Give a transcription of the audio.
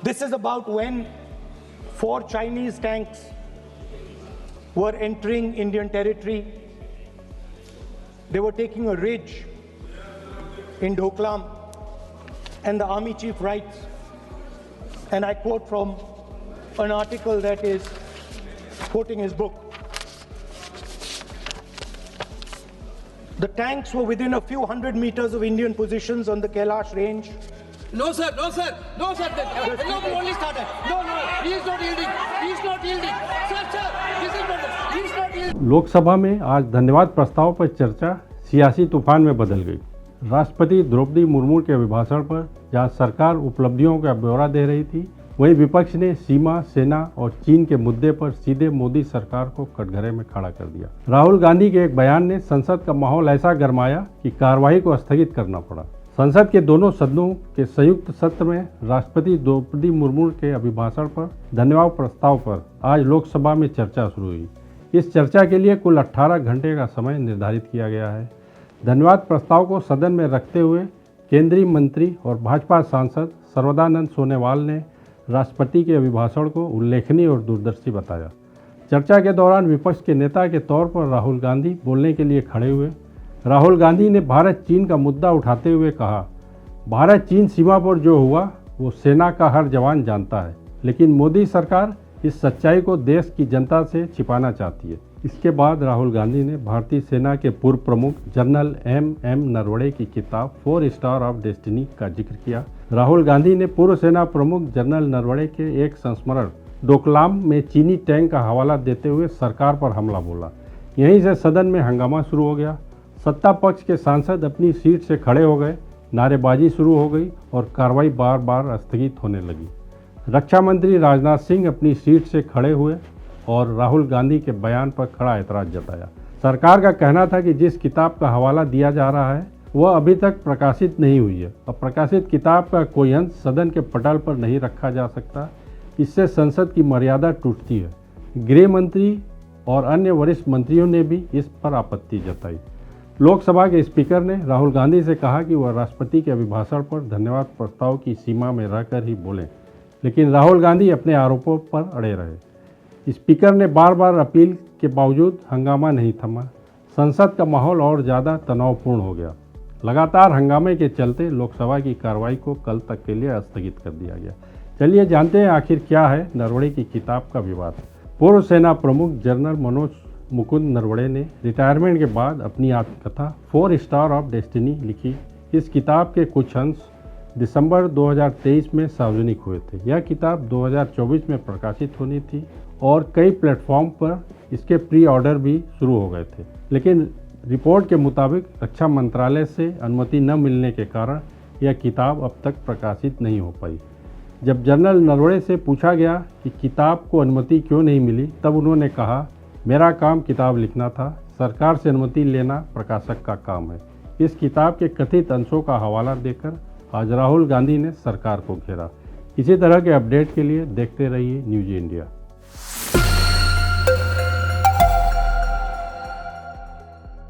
This is about when 4 Chinese tanks were entering Indian territory. They were taking a ridge in Doklam, and the army chief writes, and I quote from an article that is quoting his book, "The tanks were within a few hundred meters of Indian positions on the Kailash range." No, sir, no, sir, no, sir. No, we only started. No, he is not yielding. He is not yielding. Sir, this is not. He is not yielding. Lok Sabha में आज धन्यवाद प्रस्ताव पर चर्चा सियासी तूफान में बदल गई। राष्ट्रपति द्रौपदी मुर्मू के अभिभाषण पर जहां सरकार उपलब्धियों का ब्यौरा दे रही थी, वहीं विपक्ष ने सीमा, सेना और चीन के मुद्दे पर सीधे मोदी सरकार को कटघरे में खड़ा कर दिया। राहुल गांधी के एक बयान ने संसद का माहौल ऐसा गरमाया कि कार्यवाही को स्थगित करना पड़ा। संसद के दोनों सदनों के संयुक्त सत्र में राष्ट्रपति द्रौपदी मुर्मू के अभिभाषण पर धन्यवाद प्रस्ताव पर आज लोकसभा में चर्चा शुरू हुई। इस चर्चा के लिए कुल 18 घंटे का समय निर्धारित किया गया है। धन्यवाद प्रस्ताव को सदन में रखते हुए केंद्रीय मंत्री और भाजपा सांसद सर्वदानंद सोनोवाल ने राष्ट्रपति के अभिभाषण को उल्लेखनीय और दूरदर्शी बताया। चर्चा के दौरान विपक्ष के नेता के तौर पर राहुल गांधी बोलने के लिए खड़े हुए। राहुल गांधी ने भारत चीन का मुद्दा उठाते हुए कहा, भारत चीन सीमा पर जो हुआ वो सेना का हर जवान जानता है, लेकिन मोदी सरकार इस सच्चाई को देश की जनता से छिपाना चाहती है। इसके बाद राहुल गांधी ने भारतीय सेना के पूर्व प्रमुख जनरल एम नरवणे की किताब 4 स्टार ऑफ डेस्टिनी का जिक्र किया। राहुल गांधी ने पूर्व सेना प्रमुख जनरल नरवणे के एक संस्मरण डोकलाम में चीनी टैंक का हवाला देते हुए सरकार पर हमला बोला। यहीं से सदन में हंगामा शुरू हो गया। सत्ता पक्ष के सांसद अपनी सीट से खड़े हो गए, नारेबाजी शुरू हो गई और कार्रवाई बार बार स्थगित होने लगी। रक्षा मंत्री राजनाथ सिंह अपनी सीट से खड़े हुए और राहुल गांधी के बयान पर खड़ा ऐतराज जताया। सरकार का कहना था कि जिस किताब का हवाला दिया जा रहा है वह अभी तक प्रकाशित नहीं हुई है और प्रकाशित किताब का कोई अंश सदन के पटल पर नहीं रखा जा सकता। इससे संसद की मर्यादा टूटती है। गृह मंत्री और अन्य वरिष्ठ मंत्रियों ने भी इस पर आपत्ति जताई। लोकसभा के स्पीकर ने राहुल गांधी से कहा कि वह राष्ट्रपति के अभिभाषण पर धन्यवाद प्रस्ताव की सीमा में रहकर ही बोलें, लेकिन राहुल गांधी अपने आरोपों पर अड़े रहे। स्पीकर ने बार बार अपील के बावजूद हंगामा नहीं थमा। संसद का माहौल और ज़्यादा तनावपूर्ण हो गया। लगातार हंगामे के चलते लोकसभा की कार्रवाई को कल तक के लिए स्थगित कर दिया गया। चलिए जानते हैं आखिर क्या है नरवणे की किताब का विवाद। पूर्व सेना प्रमुख जनरल मनोज मुकुंद नरवणे ने रिटायरमेंट के बाद अपनी आत्मकथा 4 स्टार ऑफ डेस्टिनी लिखी। इस किताब के कुछ अंश दिसंबर 2023 में सार्वजनिक हुए थे। यह किताब 2024 में प्रकाशित होनी थी और कई प्लेटफॉर्म पर इसके प्री ऑर्डर भी शुरू हो गए थे, लेकिन रिपोर्ट के मुताबिक रक्षा मंत्रालय से अनुमति न मिलने के कारण यह किताब अब तक प्रकाशित नहीं हो पाई। जब जनरल नरवणे से पूछा गया कि किताब को अनुमति क्यों नहीं मिली, तब उन्होंने कहा, मेरा काम किताब लिखना था, सरकार से अनुमति लेना प्रकाशक का काम है। इस किताब के कथित अंशों का हवाला देकर आज राहुल गांधी ने सरकार को घेरा। इसी तरह के अपडेट के लिए देखते रहिए न्यूज़ इंडिया।